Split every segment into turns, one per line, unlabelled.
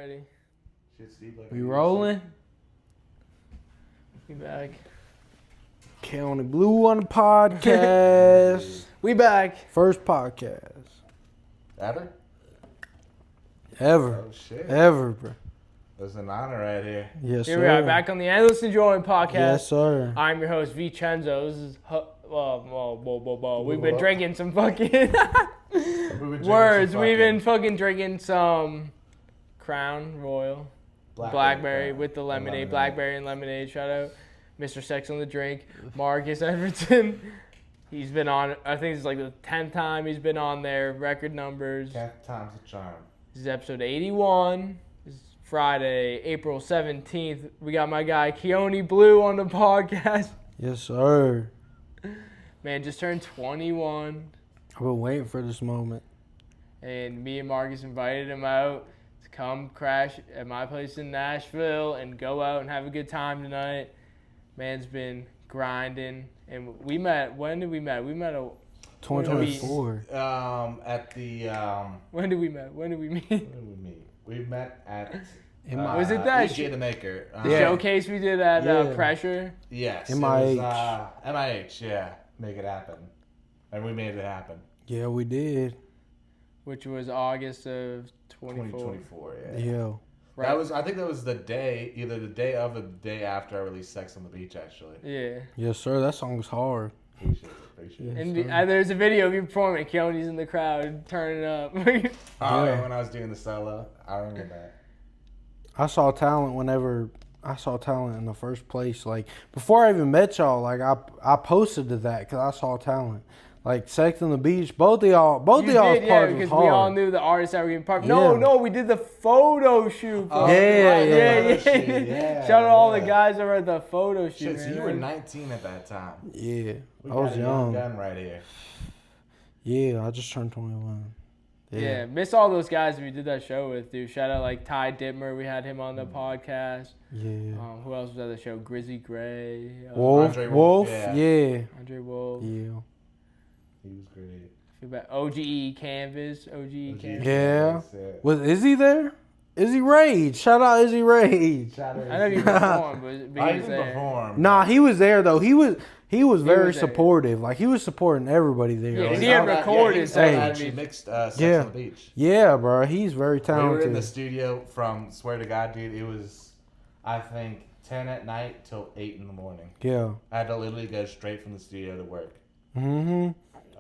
already.
We rolling?
We back.
Keoni Bleu on the podcast.
We back.
First podcast.
Ever?
Ever.
Oh, shit.
Ever, bro.
It's an honor right here.
Yes,
Here
sir.
we are, back on the Endless Enjoyment Podcast.
Yes, sir.
I'm your host, Chenzo. This is... We've been drinking some fucking... words. We've been fucking drinking some Crown Royal. Blackberry with the lemonade. Blackberry and lemonade. Shout out Mr. Sex on the Drink. Marcus Edvardsson. He's been on, I think it's like the 10th time he's been on there. Record numbers.
10th time's a charm.
This is episode 81. This is Friday, April 17th. We got my guy Keoni Bleu on the podcast.
Yes, sir.
Man, just turned 21.
I've been waiting for this moment.
And me and Marcus invited him out to come crash at my place in Nashville and go out and have a good time tonight. Man's been grinding. And we met, when did we met? We met
2024.
At the
when did we meet?
When did we meet? We met at
was it that
EJ the Maker?
showcase we did at Pressure?
Yes.
MIH.
It was, MIH, yeah. Make it happen. And we made it happen.
Yeah, we did.
Which was August of
2024, yeah.
Yeah.
Right.
That was, I think that was the day, either the day of or the day after I released Sex on the Beach, actually.
Yeah.
Yes, sir. That song's hard.
Appreciate it.
And there's a video of you performing. Keoni's in the crowd turning up.
Yeah, when I was doing the solo, I remember that.
I saw talent in the first place. Like, before I even met y'all, like, I posted to that because I saw talent. Like, Sex on the Beach, both of y'all's parts was hard.
Because we all knew the artists that were getting part. No, we did the photo shoot.
Yeah.
Shout out all the guys that were at the photo shoot.
Shit, so you were 19 at that time.
Yeah,
We
I was
got a
young.
gun right here.
Yeah, I just turned 21.
Yeah, miss all those guys we did that show with, dude. Shout out like Ty Dittmer, we had him on the podcast.
Yeah.
Who else was at the show? Grizzy Gray.
Andre Wolf. Yeah.
Andre Wolf.
Yeah.
He was great.
OGE Canvas. Canvas.
Yeah. Was Izzy there? Izzy Rage. Shout out Izzy Rage.
I know you performed, but he was there.
Perform.
Nah, he was there though. He was very supportive. Like, he was supporting everybody there.
Yeah, he had recorded.
He actually mixed Sex on the Beach.
Yeah, bro. He's very talented.
We were in the studio from, swear to God, dude, it was, I think, 10 at night till 8 in the morning.
Yeah.
I had to literally go straight from the studio to work.
Mm-hmm.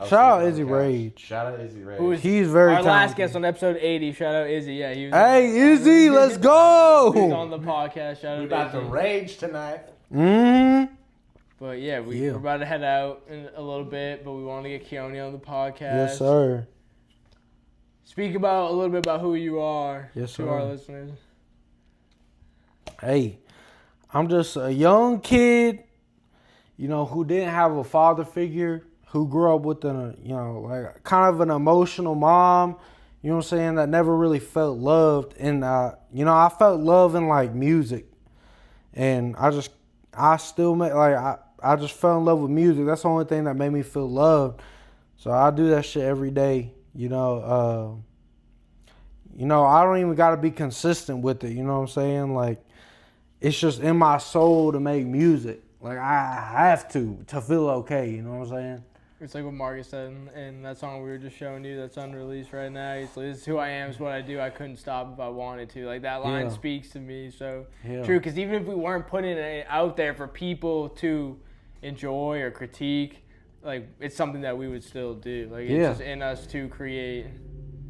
Shout out Izzy Rage.
Shout out Izzy Rage.
He's very talented.
Our last guest on episode 80. Shout out Izzy. Yeah, he was.
Hey, Izzy, let's go.
He's on the podcast. Shout out
We about
Izzy.
to rage tonight.
Mm-hmm.
But yeah, we're about to head out in a little bit, but we want to get Keoni on the podcast.
Yes, sir.
Speak about a little bit about who you are to our listeners.
Hey, I'm just a young kid, who didn't have a father figure, who grew up with like kind of an emotional mom, you know what I'm saying, that never really felt loved. And, I felt love in, like, music. And I just fell in love with music. That's the only thing that made me feel loved. So I do that shit every day, I don't even got to be consistent with it, you know what I'm saying? Like, it's just in my soul to make music. Like, I have to feel okay, you know what I'm saying?
It's like what Marcus said in that song we were just showing you that's unreleased right now. He's like, this is who I am, it's what I do. I couldn't stop if I wanted to. Like, that line speaks to me so true. Because even if we weren't putting it out there for people to enjoy or critique, like, it's something that we would still do. Like, it's just in us to create.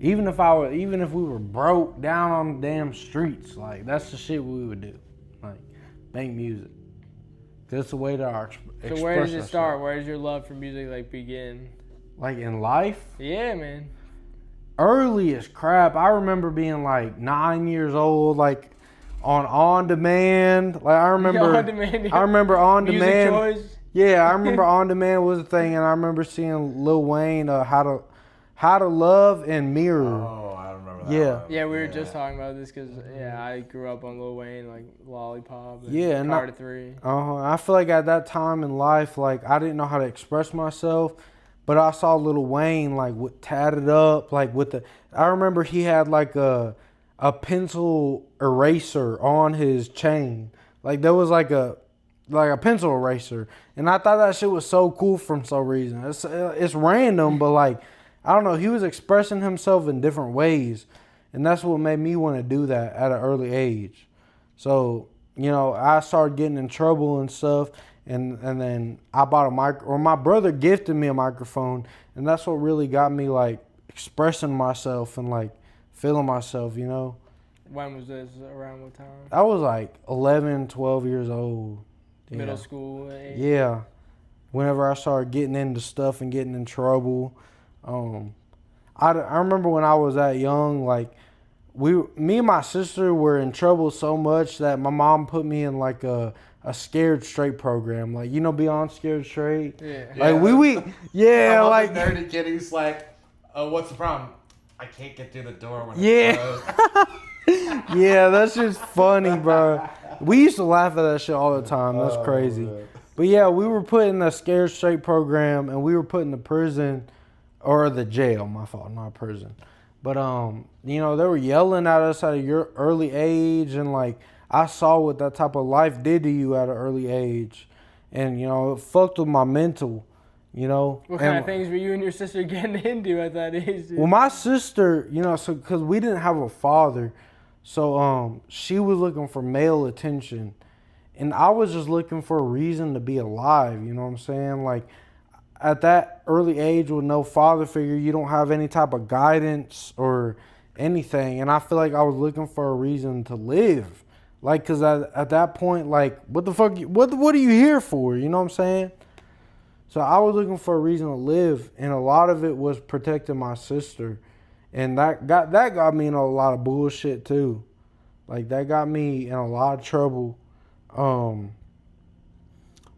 Even if we were broke down on the damn streets, like, that's the shit we would do. Like, make music. That's the way to express.
So where does it start? Where does your love for music, like, begin?
Like, in life?
Yeah, man.
Early as crap. I remember being, like, 9 years old, like, on demand. Like, I remember on
music
demand.
Choice?
Yeah, I remember on demand was a thing, and I remember seeing Lil Wayne, How to Love and Mirror.
Oh, I remember that one.
Yeah, we were just talking about this because, I grew up on Lil Wayne, like Lollipop and
and
Carter 3.
I feel like at that time in life, like, I didn't know how to express myself, but I saw Lil Wayne, like, tatted up, like, I remember he had, like, a pencil eraser on his chain. Like there was like a pencil eraser, and I thought that shit was so cool for some reason. It's random, but like I don't know, he was expressing himself in different ways, and that's what made me want to do that at an early age. So you know, I started getting in trouble and stuff, and then I bought a mic, or my brother gifted me a microphone, and that's what really got me like expressing myself and like feeling myself, you know.
When was this? Around what time?
I was like 11, 12 years old. Yeah.
Middle school age?
Yeah. Whenever I started getting into stuff and getting in trouble. I remember when I was that young, like, me and my sister were in trouble so much that my mom put me in like a Scared Straight program. Like, you know, Beyond Scared Straight?
Yeah.
Like, yeah,
I'm
like.
The nerdy kid who's like, oh, what's the problem? I can't get through the door when
Yeah.
it's closed.
Yeah, that's just funny, bro. We used to laugh at that shit all the time. That's crazy. Man. But yeah, we were put in the Scared Straight program, and we were put in the prison, or the jail. My fault, not prison. But you know, they were yelling at us at a early age, and like I saw what that type of life did to you at an early age, and you know, it fucked with my mental. You know,
what kind of things were you and your sister getting into at that age? Dude?
Well, my sister, you know, so because we didn't have a father, so she was looking for male attention, and I was just looking for a reason to be alive. You know what I'm saying? Like at that early age with no father figure, you don't have any type of guidance or anything, and I feel like I was looking for a reason to live. Like, because at that point, like, what the fuck, what are you here for? You know what I'm saying? So I was looking for a reason to live, and a lot of it was protecting my sister, and that got me in a lot of bullshit too. Like that got me in a lot of trouble.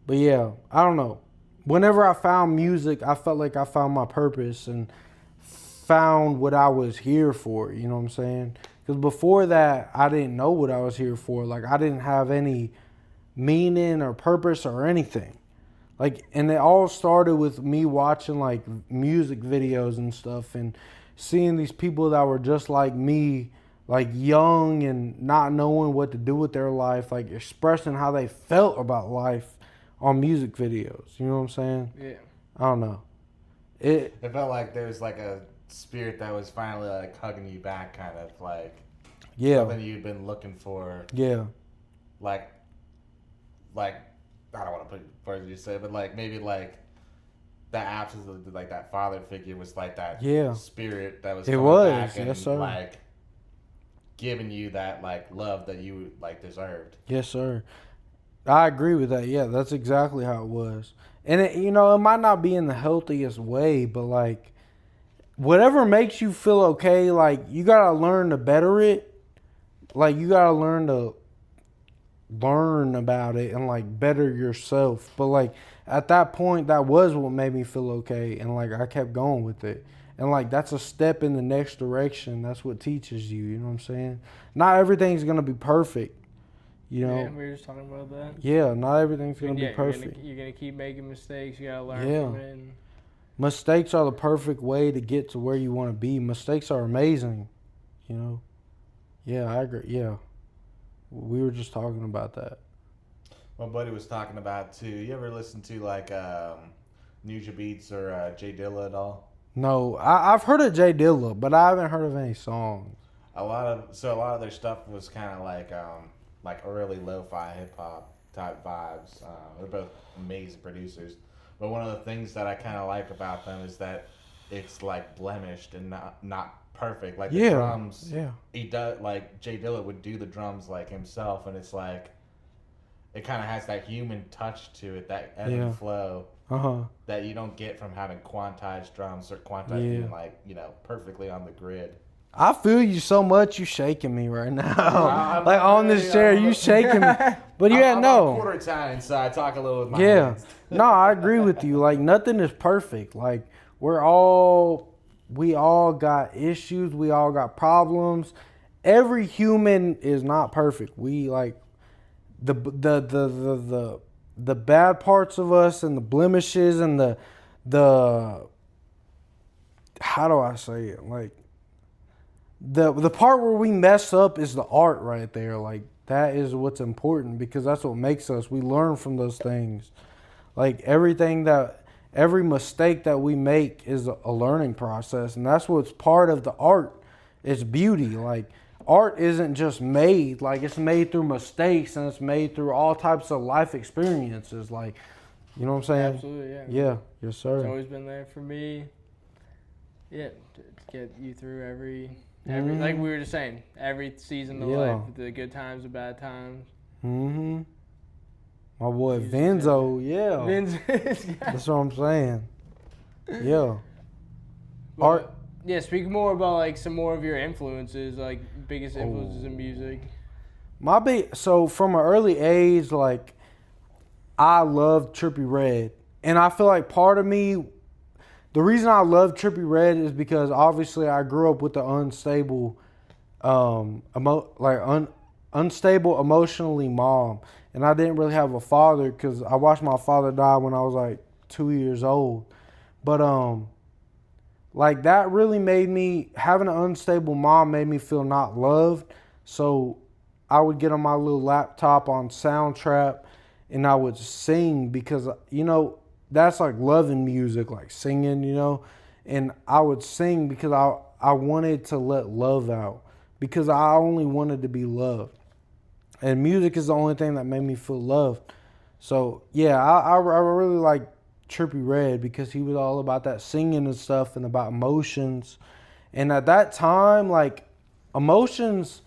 But yeah, I don't know. Whenever I found music, I felt like I found my purpose and found what I was here for. You know what I'm saying? Because before that, I didn't know what I was here for. Like I didn't have any meaning or purpose or anything. Like, and it all started with me watching like music videos and stuff and seeing these people that were just like me, like young and not knowing what to do with their life, like expressing how they felt about life on music videos. You know what I'm saying?
Yeah.
I don't know.
It felt like there was like a spirit that was finally like hugging you back, kind of like something you'd been looking for.
Yeah.
Like I don't want to put words you say, but like maybe like that absence of like that father figure was like that spirit that was coming back and
yes, sir.
Like giving you that like love that you like deserved.
Yes, sir. I agree with that. Yeah, that's exactly how it was. And it, you know, it might not be in the healthiest way, but like whatever makes you feel okay, like you gotta learn to better it. Like you gotta learn about it and like better yourself. But like at that point, that was what made me feel okay, and like I kept going with it. And like that's a step in the next direction. That's what teaches you. You know what I'm saying? Not everything's gonna be perfect. You know.
Yeah, we were just talking about that.
Yeah, not everything's gonna be perfect.
You're gonna keep making mistakes. You gotta learn from it. And
mistakes are the perfect way to get to where you want to be. Mistakes are amazing. You know. Yeah, I agree. Yeah. We were just talking about that.
My buddy was talking about too. You ever listen to like Nuja Beats or Jay Dilla at all?
No, I've heard of Jay Dilla, but I haven't heard of any songs.
A lot of their stuff was kind of like early lo-fi hip hop type vibes. They're both amazing producers, but one of the things that I kind of like about them is that it's like blemished and not perfect. Like the drums, he does, like Jay Dilla would do the drums like himself, and it's like it kind of has that human touch to it, that ebb and flow that you don't get from having quantized drums or quantized being like, you know, perfectly on the grid.
I feel you so much. You shaking me right now, like on this chair. You shaking me, but
I'm quarter Italian, so I talk a little with my hands.
No, I agree with you. Like nothing is perfect. Like we all got issues. We all got problems. Every human is not perfect. We like the bad parts of us and the blemishes and the how do I say it? Like the part where we mess up is the art right there. Like that is what's important because that's what makes us. We learn from those things. Like every mistake that we make is a learning process, and that's what's part of the art. It's beauty. Like art isn't just made. Like it's made through mistakes, and it's made through all types of life experiences. Like, you know what I'm saying?
Absolutely, yeah.
Yeah, yes, sir.
It's always been there for me. Yeah, to get you through every like we were just saying, every season of life, the good times, the bad times.
Mm-hmm. My boy Chenzo,
yeah.
That's what I'm saying. Yeah.
But,
Art.
Yeah, speak more about like some more of your influences, like biggest influences in music.
So from an early age, like I loved Trippie Redd, and I feel like part of me, the reason I love Trippie Redd is because obviously I grew up with an unstable, unstable emotionally mom, and I didn't really have a father because I watched my father die when I was like 2 years old. But like that really made me, having an unstable mom made me feel not loved. So I would get on my little laptop on Soundtrap and I would sing because, that's like loving music, like singing, and I would sing because I wanted to let love out because I only wanted to be loved. And music is the only thing that made me feel loved. So, yeah, I really like Trippie Redd because he was all about that singing and stuff and about emotions. And at that time, like, emotions,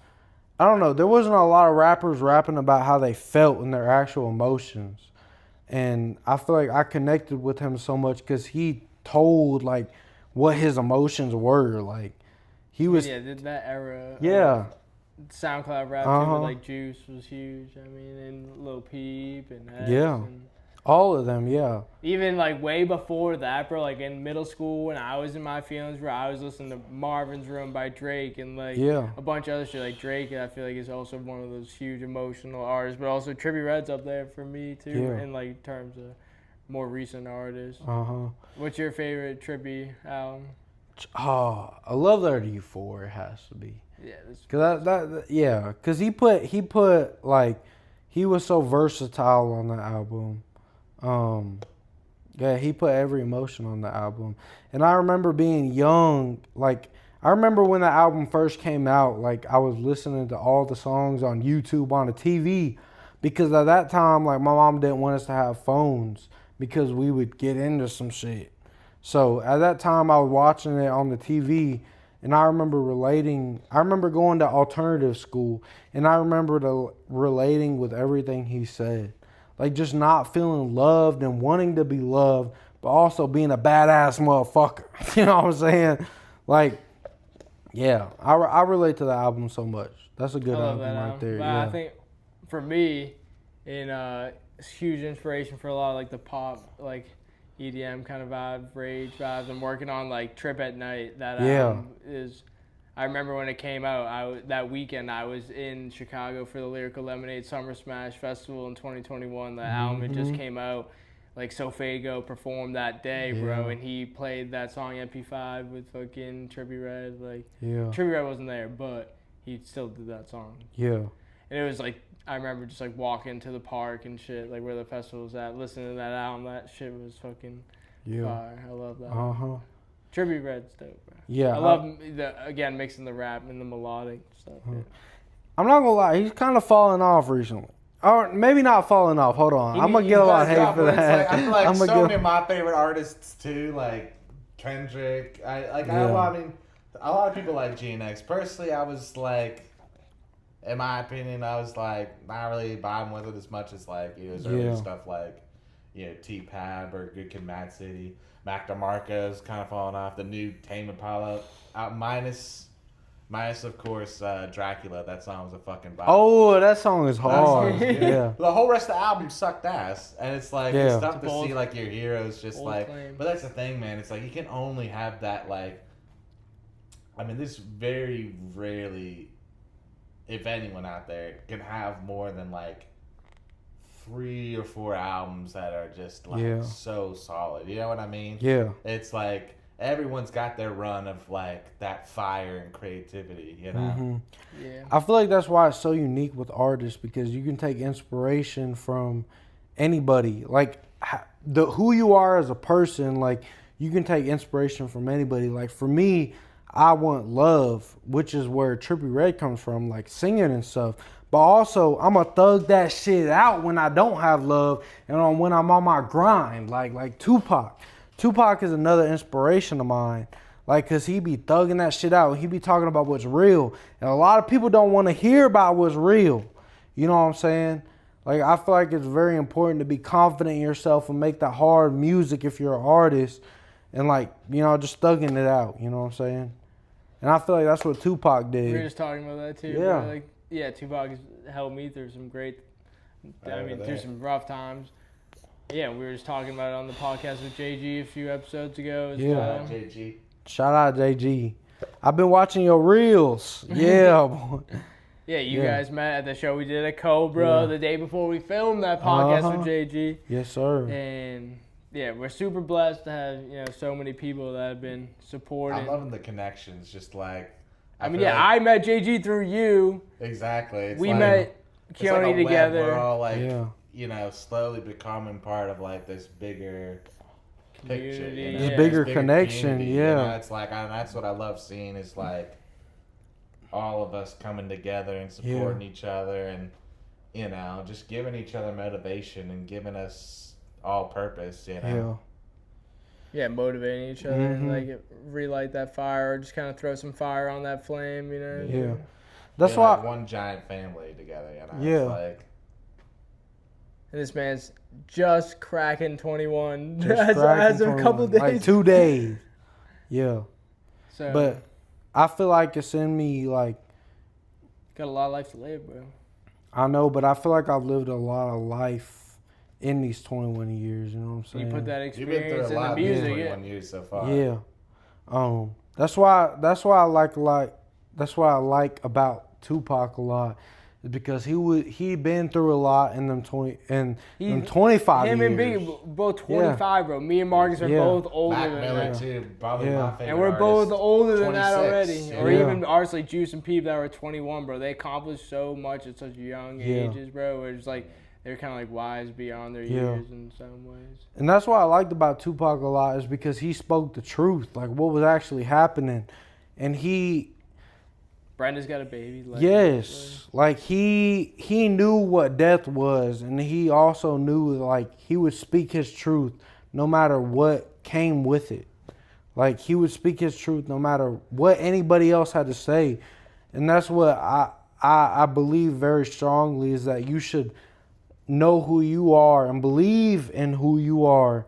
I don't know, there wasn't a lot of rappers rapping about how they felt and their actual emotions. And I feel like I connected with him so much because he told, like, what his emotions were. Like, he was...
Yeah, that era.
Yeah.
SoundCloud rap too, with like Juice was huge. I mean, and Lil Peep and X.
Yeah.
And
all of them, yeah.
even like way before that, bro, like in middle school when I was in my feelings, bro, I was listening to Marvin's Room by Drake and like a bunch of other shit. Like Drake, I feel like is also one of those huge emotional artists, but also Trippie Redd's up there for me too, in like terms of more recent artists. What's your favorite Trippie album?
I love Letter to You 4. It has to be.
Yeah,
because he put like, he was so versatile on the album. He put every emotion on the album. And I remember being young, like, I remember when the album first came out, like, I was listening to all the songs on YouTube on the TV because at that time, like, my mom didn't want us to have phones because we would get into some shit. So at that time, I was watching it on the TV, and I remember going to alternative school, and I remember relating with everything he said. Like, just not feeling loved and wanting to be loved, but also being a badass motherfucker. You know what I'm saying? Like, yeah, I relate to the album so much. That's a good album right there.
Yeah. I think, for me, it's huge inspiration for a lot of, like, the pop, like, EDM kind of vibe, rage vibes. I'm working on like Trip at Night. That album is. I remember when it came out. That weekend I was in Chicago for the Lyrical Lemonade Summer Smash Festival in 2021. The album it just came out. Like Sofago performed that day, bro, and he played that song MP5 with fucking Trippie Redd. Like Trippie Redd wasn't there, but he still did that song. Yeah, and it was like. I remember just like walking to the park and shit, like where the festival was at, listening to that album. That shit was fucking fire. I love that. Trippie Redd's dope, bro. Yeah, I love again mixing the rap and the melodic stuff. Yeah.
I'm not gonna lie, he's kind of fallen off recently. Or maybe not falling off. Hold on, I'm gonna get a lot of hate for that.
Like, I feel like so many of my favorite artists too, like Kendrick. I mean, a lot of people like GNX. Personally, I was like. In my opinion, I was like not really vibing with it as much as like his earlier stuff like T-Pab or Good Kid, Mad City. Mac DeMarco's kind of falling off. The new Tame Impala out minus of course Dracula. That song was a fucking vibe.
Oh, that song is hard. Yeah.
The whole rest of the album sucked ass, and it's like it's tough to see like your heroes just like. Claim. But that's the thing, man. It's like you can only have that like. I mean, this very rarely. If anyone out there can have more than like 3 or 4 albums that are just like so solid, you know what I mean? Yeah. It's like everyone's got their run of like that fire and creativity, you know.
Mm-hmm.
Yeah.
I feel like that's why it's so unique with artists, because you can take inspiration from anybody. Like who you are as a person, like you can take inspiration from anybody. Like for me, I want love, which is where Trippie Redd comes from, like singing and stuff. But also, I'm going to thug that shit out when I don't have love and when I'm on my grind, like Tupac. Tupac is another inspiration of mine, like, because he be thugging that shit out. He be talking about what's real. And a lot of people don't want to hear about what's real. You know what I'm saying? Like, I feel like it's very important to be confident in yourself and make that hard music if you're an artist and, like, you know, just thugging it out. You know what I'm saying? And I feel like that's what Tupac did.
We were just talking about that, too.
Yeah.
Bro. Like, yeah, Tupac has helped me through some great, through some rough times. Yeah, we were just talking about it on the podcast with JG a few episodes ago as well.
JG.
Shout out JG. I've been watching your reels. Yeah, boy.
Yeah, you guys met at the show we did at Cobra the day before we filmed that podcast with JG.
Yes, sir.
And yeah, we're super blessed to have, you know, so many people that have been supporting.
I'm loving the connections, just like
I I met JG through you.
Exactly. It's
we
like,
met
it's
Keoni
like a
together.
Web. We're all like, you know, slowly becoming part of like this bigger picture, you know?
This bigger connection,
you know? It's like, that's what I love seeing, is like all of us coming together and supporting each other, and, you know, just giving each other motivation and giving us all purpose, you know?
Yeah, motivating each other and like relight that fire, or just kind of throw some fire on that flame, you know?
Yeah. That's
Being
why
like one giant family together, you know?
Yeah.
It's like,
And this man's just cracking 21
just
as of a couple days.
like 2 days. Yeah.
So,
But I feel like it's in me, like,
got a lot of life to live, bro.
I know, but I feel like I've lived a lot of life in these 21 years, you know what I'm saying?
You put that
you've been through
experience
a
in the
lot in
music.
21 years so far.
Yeah. That's why I like about Tupac a lot, is because he'd been through a lot in them 25 years.
Him and Biggie, both 25, bro. Me and Marcus are both older
Mac
than
Miller
that.
too, probably my favorite
And we're both
artist.
older than that already.
26,
Or even artists like Juice and Peep that were 21, bro. They accomplished so much at such young ages, bro. Where it's like they're kind of like wise beyond their years in some ways.
And that's what I liked about Tupac a lot, is because he spoke the truth, like what was actually happening. And
Brenda's got a baby.
Like he knew what death was, and he also knew, like, he would speak his truth no matter what came with it. Like, he would speak his truth no matter what anybody else had to say. And that's what I believe very strongly, is that you should know who you are and believe in who you are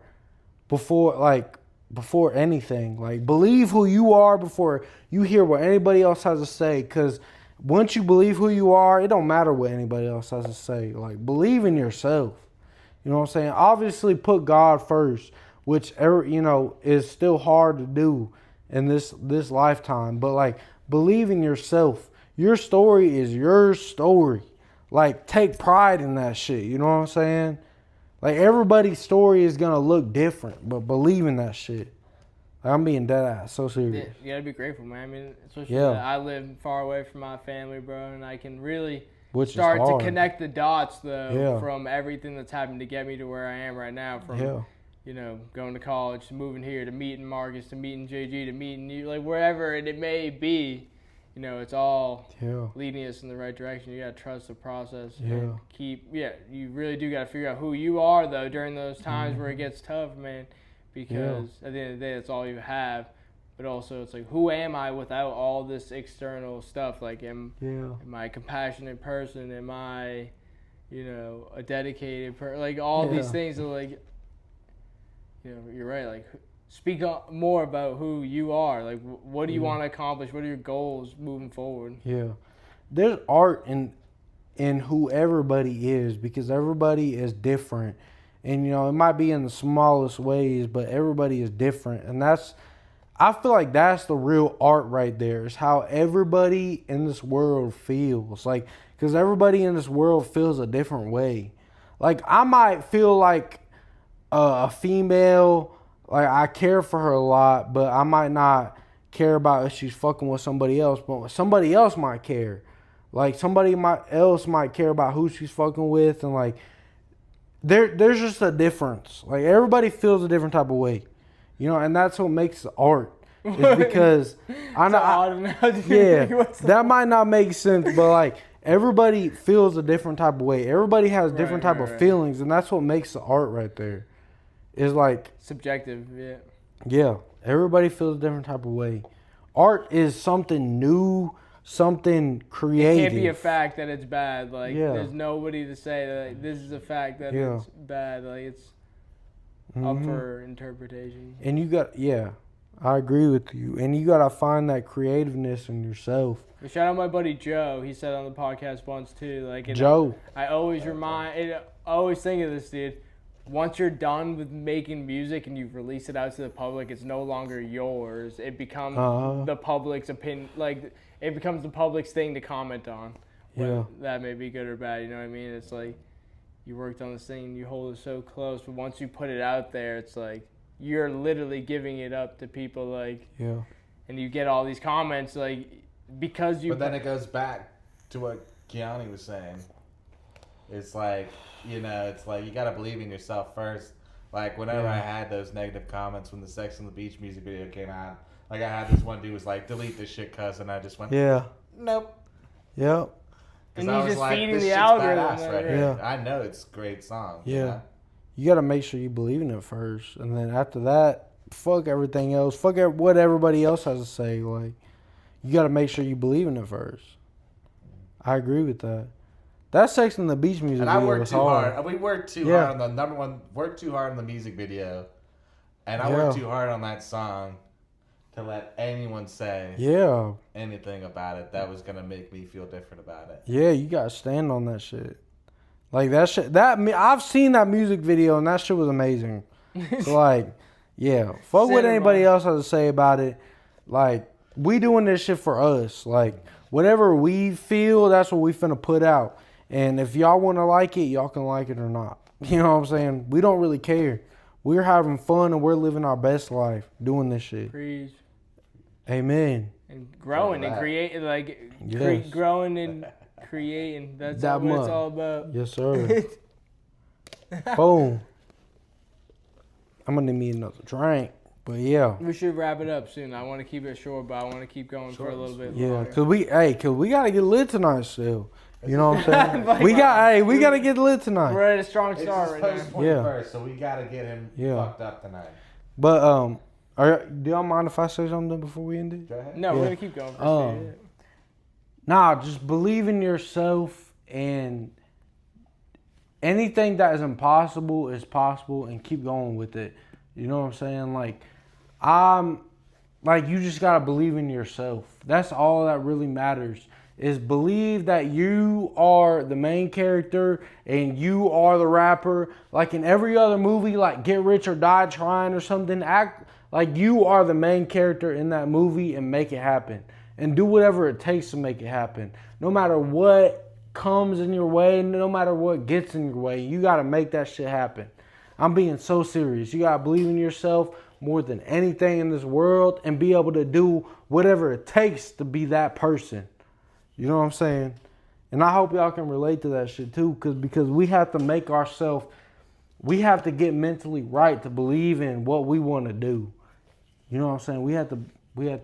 before anything. Like, believe who you are before you hear what anybody else has to say, because once you believe who you are, it don't matter what anybody else has to say. Like, believe in yourself. You know what I'm saying? Obviously put God first, which, you know, is still hard to do in this lifetime, but like, believe in yourself. Your story is your story. Like, take pride in that shit. You know what I'm saying? Like, everybody's story is going to look different, but believe in that shit. Like, I'm being dead ass. So serious.
Yeah, you got to be grateful, man. I mean, especially that I live far away from my family, bro, and I can really start to connect the dots, though, from everything that's happened to get me to where I am right now. From, you know, going to college, to moving here, to meeting Marcus, to meeting JG, to meeting you, like, wherever it may be. You know, it's all leading us in the right direction. You got to trust the process. And you really do got to figure out who you are, though, during those times where it gets tough, man. Because at the end of the day, that's all you have. But also, it's like, who am I without all this external stuff? Like, am I a compassionate person? Am I, you know, a dedicated person? Like, all these things are like, you know, you're right. Like, speak more about who you are. Like, what do you want to accomplish? What are your goals moving forward? Yeah.
There's art in who everybody is, because everybody is different. And, you know, it might be in the smallest ways, but everybody is different. And I feel like that's the real art right there, is how everybody in this world feels. Like, because everybody in this world feels a different way. Like, I might feel like a female, like I care for her a lot, but I might not care about if she's fucking with somebody else, but somebody else might care. Like somebody else might care about who she's fucking with, and like there's just a difference. Like everybody feels a different type of way, you know, and that's what makes art. Is because that might not make sense, but like everybody feels a different type of way. Everybody has different type of feelings, and that's what makes the art right there. Is like
subjective, yeah.
Yeah, everybody feels a different type of way. Art is something new, something creative.
It can't be a fact that it's bad. Like there's nobody to say that like, this is a fact that it's bad. Like it's up for interpretation.
And you got I agree with you. And you gotta find that creativeness in yourself.
Shout out my buddy Joe. He said on the podcast once too. Like
Joe.
I always always think of this dude. Once you're done with making music and you've released it out to the public, it's no longer yours. It becomes the public's opinion. Like it becomes the public's thing to comment on.
Yeah.
That may be good or bad. You know what I mean? It's like you worked on this thing and you hold it so close, but once you put it out there, it's like you're literally giving it up to people. Like and you get all these comments like because you.
But then it goes back to what Keoni was saying. It's like. You know, it's like you gotta believe in yourself first. Like whenever I had those negative comments when the Sex on the Beach music video came out, like I had this one dude was like, "Delete this shit, cuz," and I just went, "Nope."
Yep.
And you just feeding the algorithm.
Right here. I know it's a great song.
Yeah.
You know?
You gotta make sure you believe in it first, and then after that, fuck everything else. Fuck what everybody else has to say. Like, you gotta make sure you believe in it first. I agree with that. That Sex on the Beach music video was hard.
We worked too hard on the number one. Worked too hard on the music video, and I worked too hard on that song to let anyone say anything about it that was gonna make me feel different about it.
Yeah, you gotta stand on that shit. Like that shit. I've seen that music video and that shit was amazing. So like, fuck what anybody else has to say about it. Like we doing this shit for us. Like whatever we feel, that's what we finna put out. And if y'all want to like it, y'all can like it or not. You know what I'm saying? We don't really care. We're having fun and we're living our best life doing this shit.
Preach.
Amen.
And growing and creating, like growing and creating. That's what it's all about.
Yes, sir. Boom. I'm gonna need me another drink. But yeah,
we should wrap it up soon. I want to keep it short, but I want to keep going for a little bit longer.
Cause we gotta get lit tonight still. You know what I'm saying? we gotta get lit tonight.
We're at a strong start right now.
First, so we gotta get him fucked up tonight.
But do y'all mind if I say something before we end it?
Go ahead.
No, we're gonna keep going.
Nah, just believe in yourself, and anything that is impossible is possible, and keep going with it. You know what I'm saying? Like you just gotta believe in yourself. That's all that really matters. Is believe that you are the main character and you are the rapper. Like in every other movie, like Get Rich or Die Trying or something, act like you are the main character in that movie and make it happen. And do whatever it takes to make it happen. No matter what comes in your way, no matter what gets in your way, you gotta make that shit happen. I'm being so serious. You gotta believe in yourself more than anything in this world and be able to do whatever it takes to be that person. You know what I'm saying? And I hope y'all can relate to that shit too, because we have to make ourselves, we have to get mentally right to believe in what we want to do. You know what I'm saying? We have to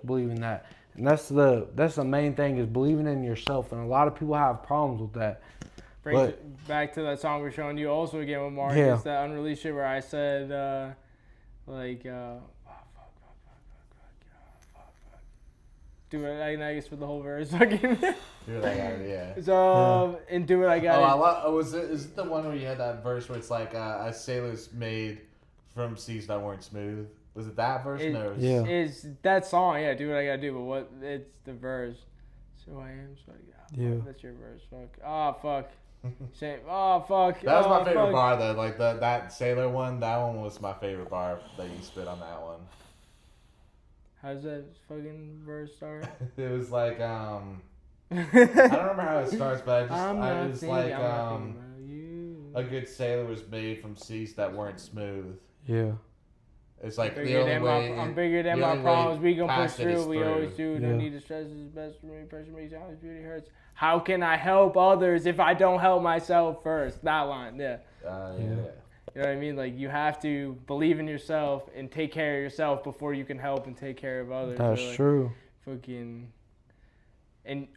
believe in that. And that's the main thing, is believing in yourself. And a lot of people have problems with that.
Brings it back to that song we're showing you also again with Marcus, that unreleased shit where I said do it, I guess, for the whole verse. Do it,
I got it, yeah.
So, and do it, I got it.
Is it the one where you had that verse where it's like a sailor's made from seas that weren't smooth? Was it that verse?
It's that song, do what I gotta do, but what, it's the verse. So I am, so I got that's your verse, fuck. Oh, fuck. Fuck.
That was my favorite bar, though. Like, that sailor one, that one was my favorite bar that you spit on that one.
How's that fucking verse start?
It was like, I don't remember how it starts, but it was like, a good sailor was made from seas that weren't smooth.
Yeah.
It's like
bigger
the only way.
I'm bigger than
the
my
only way
problems. We gonna push
past it
through.
is
We always do.
Yeah.
No need to stress is best for me. Pressure makes honest beauty hurts. How can I help others if I don't help myself first? That line, yeah.
Yeah.
You know what I mean? Like, you have to believe in yourself and take care of yourself before you can help and take care of others.
That's
like,
true.
Fucking,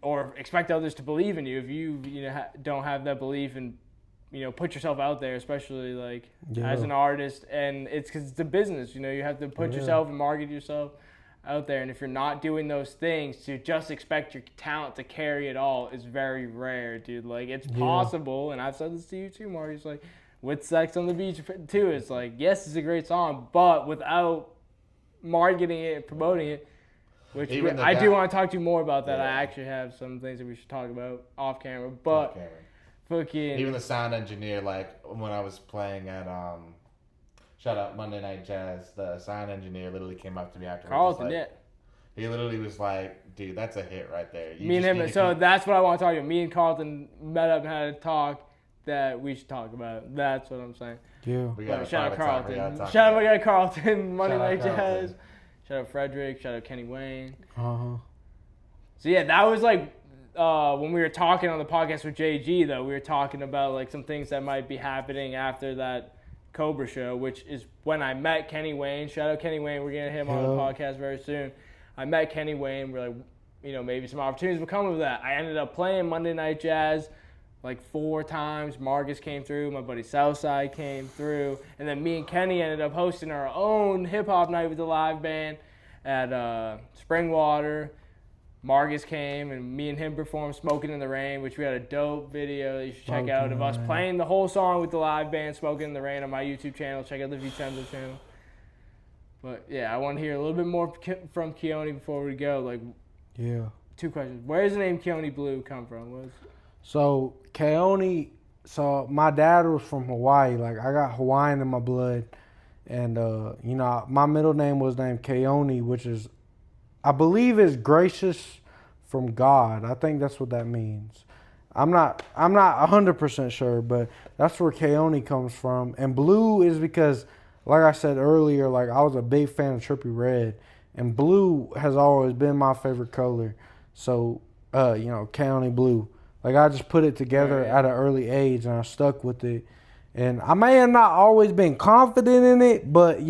or expect others to believe in you if you don't have that belief and put yourself out there, especially like as an artist. And it's because it's a business. You have to put yourself and market yourself out there. And if you're not doing those things, to just expect your talent to carry it all is very rare, dude. Like, it's possible, and I've said this to you too, Mark. It's like with Sex on the Beach too. It's like, yes, it's a great song, but without marketing it and promoting it, which I do want to talk to you more about that. I actually have some things that we should talk about off camera, but fucking
even the sound engineer, like when I was playing at shout out Monday Night Jazz, the sound engineer literally came up to me after
Carlton,
he literally was like, dude, that's a hit right there.
Me and him, so that's what I want to talk about. Me and Carlton met up and had a talk that we should talk about. That's what I'm saying.
Yeah.
Shout out Carlton. Shout out my guy Carlton, Monday Night Jazz. Shout out Frederick. Shout out Kenny Wayne. So yeah, that was like when we were talking on the podcast with JG, though, we were talking about like some things that might be happening after that Cobra show, which is when I met Kenny Wayne. Shout out Kenny Wayne. We're getting him on the podcast very soon. I met Kenny Wayne. We're like, maybe some opportunities will come of that. I ended up playing Monday Night Jazz like 4 times. Marcus came through. My buddy Southside came through. And then me and Kenny ended up hosting our own hip-hop night with the live band at Springwater. Marcus came, and me and him performed Smoking in the Rain, which we had a dope video that you should check out of us playing the whole song with the live band, Smoking in the Rain, on my YouTube channel. Check out the Chenzo channel. But, yeah, I want to hear a little bit more from Keoni before we go. Like, 2 questions. Where does the name Keoni Bleu come from?
So, Keoni, my dad was from Hawaii. Like, I got Hawaiian in my blood. And, my middle name was named Keoni, which is, I believe, is gracious from God. I think that's what that means. I'm not 100% sure, but that's where Keoni comes from. And blue is because, like I said earlier, like I was a big fan of Trippie Redd, and blue has always been my favorite color. So, Keoni Bleu. Like, I just put it together at an early age, and I stuck with it. And I may have not always been confident in it, but,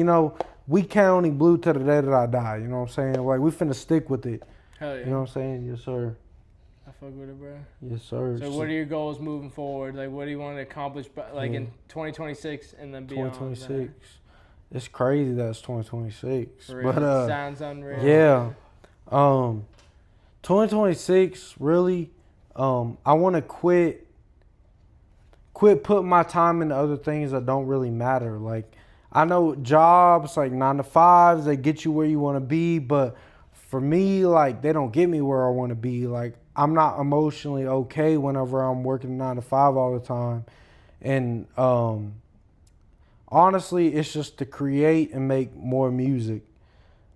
we Keoni Bleu to the day that I die. You know what I'm saying? Like, we finna stick with it.
Hell yeah.
You know what I'm saying? Yes, sir.
I fuck with it, bro.
Yes, sir.
So what are your goals moving forward? Like, what do you want to accomplish in 2026 and then beyond?
2026. It's crazy that it's 2026.
For real.
But
sounds unreal.
Yeah. 2026, really, I want to quit putting my time into other things that don't really matter. Like, I know jobs, like 9 to 5s, they get you where you want to be, but for me, like, they don't get me where I want to be. Like, I'm not emotionally okay whenever I'm working 9 to 5 all the time. And honestly, it's just to create and make more music.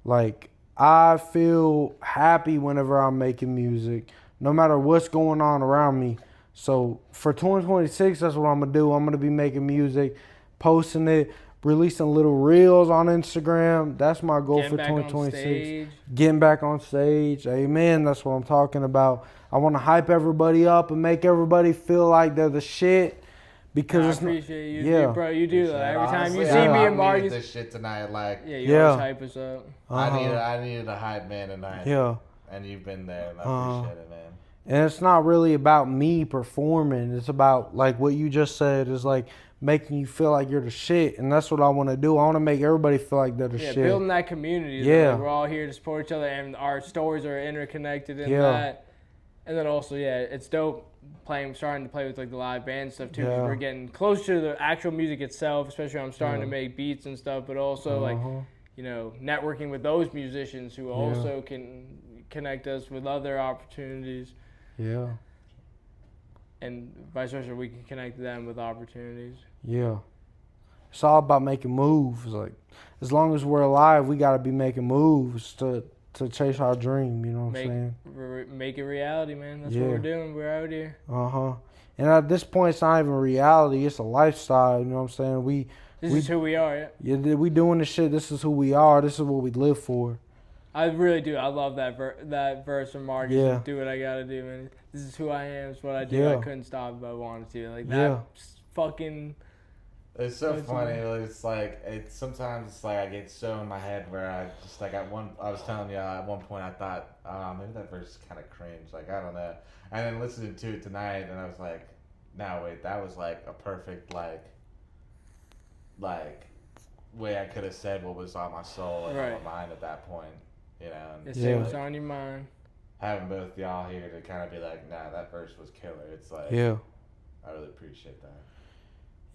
Like, I feel happy whenever I'm making music, no matter what's going on around me. So for 2026, that's what I'm going to do. I'm going to be making music, posting it, releasing little reels on Instagram. That's my goal for 2026. Getting back on stage. Amen. That's what I'm talking about. I want to hype everybody up and make everybody feel like they're the shit. Because
I appreciate you, bro. You do that every time you see me and Marcus.
This shit tonight, like
you always hype us up.
I needed a hype man tonight.
Yeah,
and you've been there, and I appreciate it, man.
And it's not really about me performing. It's about, like what you just said, is like making you feel like you're the shit, and that's what I want to do. I want to make everybody feel like they're the shit.
Building that community.
Yeah,
like we're all here to support each other, and our stories are interconnected in that. And then also, it's dope starting to play with like the live band stuff too. Yeah. We're getting close to the actual music itself, especially when I'm starting to make beats and stuff, but also like, networking with those musicians who also can connect us with other opportunities.
Yeah.
And vice versa, we can connect them with opportunities.
Yeah. It's all about making moves. Like, as long as we're alive, we got to be making moves to chase our dream, you know what I'm saying?
Make it reality, man. That's what we're doing. We're out here.
And at this point, it's not even reality. It's a lifestyle, you know what I'm saying?
This is who we are.
Yeah, we doing this shit. This is who we are. This is what we live for.
I really do. I love that verse from Marcus.
Yeah.
Do what I gotta do, man. This is who I am. It's what I do.
Yeah.
I couldn't stop if I wanted to. Like that fucking.
It's so funny. It's like sometimes it's like I get so in my head where I just like I was telling you at one point I thought maybe that verse is kind of cringe. Like I don't know. And then listening to it tonight and I was like, no wait, that was like a perfect like way I could have said what was on my soul and on my mind at that point. You know. And
say what's on your mind.
Having both y'all here to kind of be like, nah, that verse was killer. It's like I really appreciate that.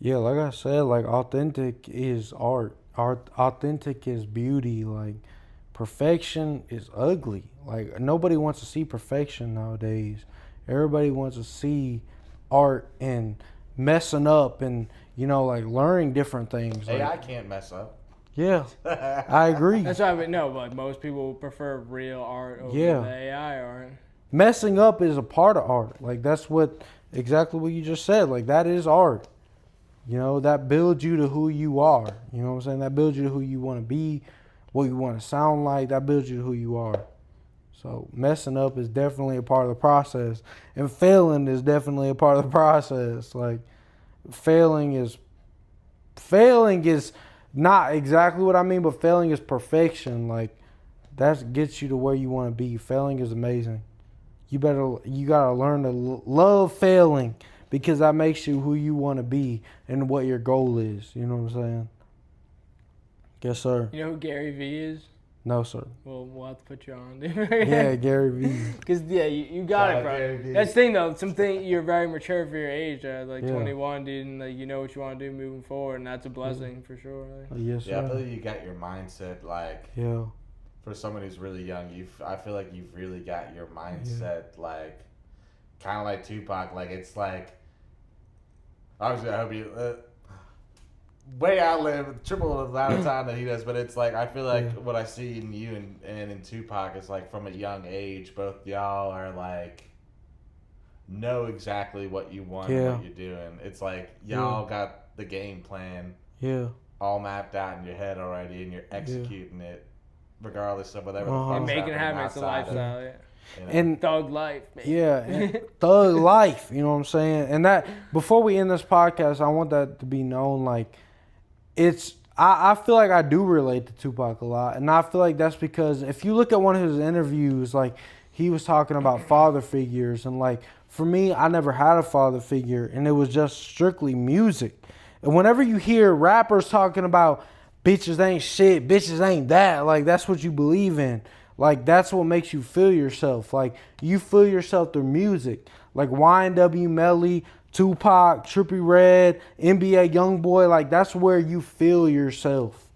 Yeah, like I said, like authentic is art. Authentic is beauty. Like perfection is ugly. Like nobody wants to see perfection nowadays. Everybody wants to see art and messing up and like learning different things.
Hey,
like,
I can't mess up.
Yeah, I agree.
That's why but most people prefer real art over the AI art.
Messing up is a part of art. Like that's exactly what you just said. Like that is art. That builds you to who you are. You know what I'm saying? That builds you to who you want to be, what you want to sound like. That builds you to who you are. So messing up is definitely a part of the process. And failing is definitely a part of the process. Like failing is not exactly what I mean, but failing is perfection. Like that gets you to where you want to be. Failing is amazing. You gotta learn to love failing. Because that makes you who you want to be and what your goal is. You know what I'm saying? Yes, sir.
You know who Gary Vee is?
No, sir.
Well, we'll have to put you on.
Yeah, Gary Vee.
Because, you got it, bro. That's the thing, though. You're very mature for your age. 21, dude, and you know what you want to do moving forward, and that's a blessing for sure.
Yes, sir.
Yeah, I feel like you got your mindset, for someone who's really young, I feel like you've really got your mindset, kind of like Tupac. Like, it's like, obviously, I hope you way outlive triple the amount of time that he does. But it's like I feel like what I see in you and in Tupac is like from a young age, both y'all are like know exactly what you want and what you're doing. It's like y'all got the game plan, all mapped out in your head already, and you're executing it regardless of whatever.
You're making it happen. It's a lifestyle.
And
thug life, man.
Yeah, thug life. You know what I'm saying? And that before we end this podcast, I want that to be known. Like, I feel like I do relate to Tupac a lot, and I feel like that's because if you look at one of his interviews, like he was talking about father figures, and like for me, I never had a father figure, and it was just strictly music. And whenever you hear rappers talking about bitches ain't shit, bitches ain't that, like that's what you believe in. Like, that's what makes you feel yourself. Like, you feel yourself through music. Like, YNW Melly, Tupac, Trippie Redd, NBA Youngboy. Like, that's where you feel yourself.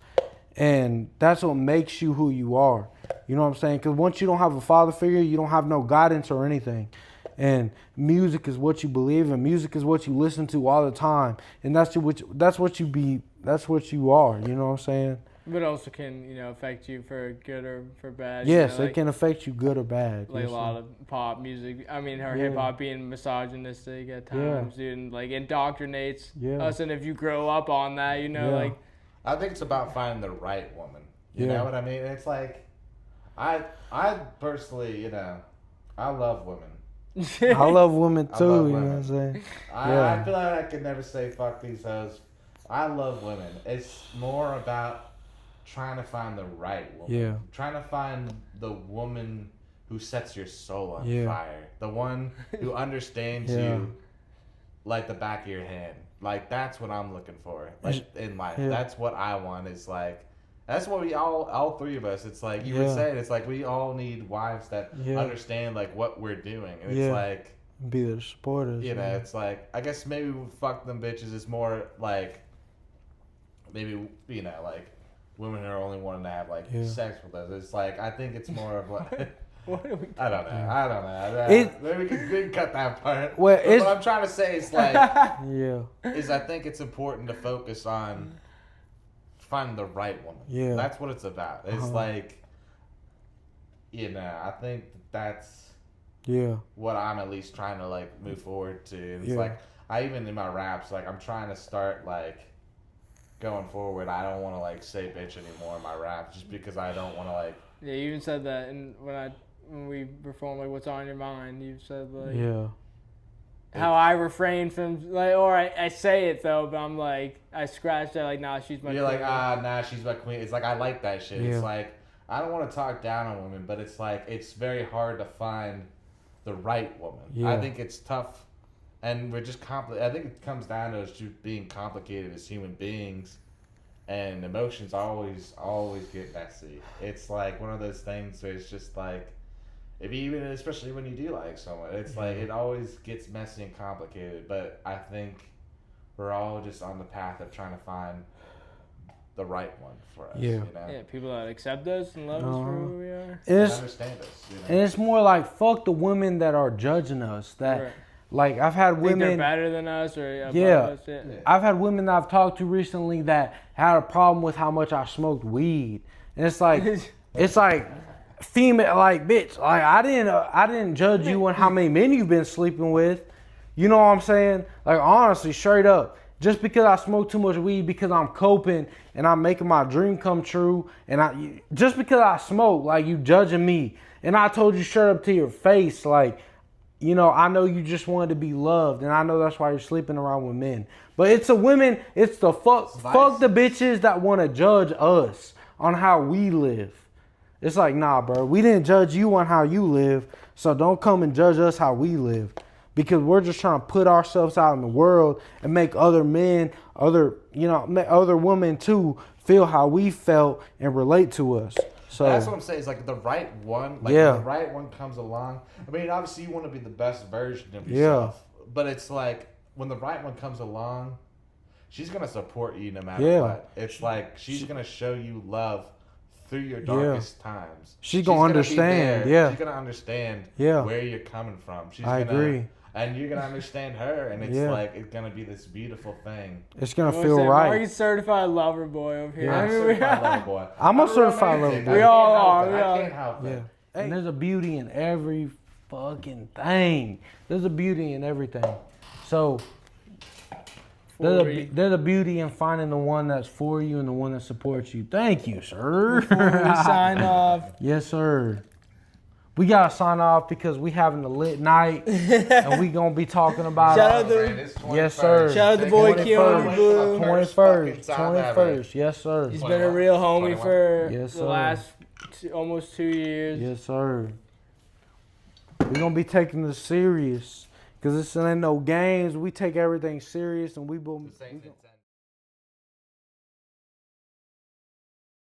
And that's what makes you who you are. You know what I'm saying? Because once you don't have a father figure, you don't have no guidance or anything. And music is what you believe in. Music is what you listen to all the time. And that's what you are. You know what I'm saying?
But also can, affect you for good or for bad.
Yes, it can affect you good or bad.
Like a lot of pop music. I mean, her hip-hop being misogynistic at times, dude, and indoctrinates us. And if you grow up on that,
I think it's about finding the right woman. You know what I mean? It's like, I personally, I love women.
I love women too, you know what I'm saying?
I feel like I can never say fuck these hoes. I love women. It's more about trying to find the right woman.
Yeah.
Trying to find the woman who sets your soul on fire. The one who understands you like the back of your hand. Like, that's what I'm looking for. Like, in life. That's what I want. Is like, that's what we all three of us, it's like, you were saying, it's like we all need wives that understand, like, what we're doing. And it's like,
be there to support us.
It's like, I guess maybe fuck them bitches is more like, maybe, like, women are only wanting to have, like, sex with us. It's like, I think it's more of like, I don't know. Maybe we can cut that part.
Well,
what I'm trying to say is, like,
is
I think it's important to focus on finding the right woman.
Yeah.
That's what it's about. It's like, I think that's what I'm at least trying to, like, move forward to. It's like, I even in my raps, like, I'm trying to start, like, going forward, I don't want to like say bitch anymore in my rap, just because I don't want to like.
Yeah, you even said that, and when we performed like "What's on Your Mind," you said like how I refrain from like, or I say it though, but I'm like I scratched that like, nah, she's my.
You're
queen.
like nah, she's my queen. It's like I like that shit.
Yeah.
It's like I don't want to talk down on women, but it's like it's very hard to find the right woman.
Yeah.
I think it's tough, and we're just I think it comes down to us just being complicated as human beings, and emotions always get messy. It's like one of those things where it's just like, if you even, especially when you do like someone, it's like it always gets messy and complicated. But I think we're all just on the path of trying to find the right one for us.
Yeah.
You know?
Yeah, people that accept us and love us for who we are.
And understand us. You know?
And it's more like fuck the women that are judging us. That
Right.
like I've had
Think they're
women.
better than us or above
Yeah.
us. Yeah.
I've had women that I've talked to recently that had a problem with how much I smoked weed, and it's like female, like bitch, like I didn't judge you on how many men you've been sleeping with. You know what I'm saying? Like honestly, straight up. Just because I smoke too much weed, because I'm coping and I'm making my dream come true, and just because I smoke, like you judging me, and I told you straight up to your face, like, you know, I know you just wanted to be loved, and I know that's why you're sleeping around with men. But it's the women, it's the fuck the bitches that want to judge us on how we live. It's like, nah, bro, we didn't judge you on how you live, so don't come and judge us how we live. Because we're just trying to put ourselves out in the world and make other men, other women too, feel how we felt and relate to us. So
that's what I'm saying. It's like the right one. Like when the right one comes along. I mean, obviously you want to be the best version of yourself. But it's like when the right one comes along, she's gonna support you no matter what. It's like she's gonna show you love through your darkest times.
She's gonna understand.
She's gonna understand
Yeah.
where you're coming from.
I agree.
And you're gonna understand her, and it's like it's gonna be this beautiful thing.
It's gonna feel right.
Marky's certified lover boy over here.
Yeah.
I'm a certified lover boy.
I'm a certified lover boy.
We all are.
I can't help it.
Yeah. And there's a beauty in every fucking thing. There's a beauty in everything. So there's a beauty in finding the one that's for you and the one that supports you. Thank you, sir.
Before we sign off.
Yes, sir. We gotta sign off because we having a lit night and we gonna be talking about
Shout out to
yes, sir.
Shout out to boy Keoni Bleu.
21st. Yes, sir.
He's been a real homie
21.
for
Yes,
the
sir.
last almost 2 years.
Yes, sir. We gonna be taking this serious because this ain't no games. We take everything serious and we boom.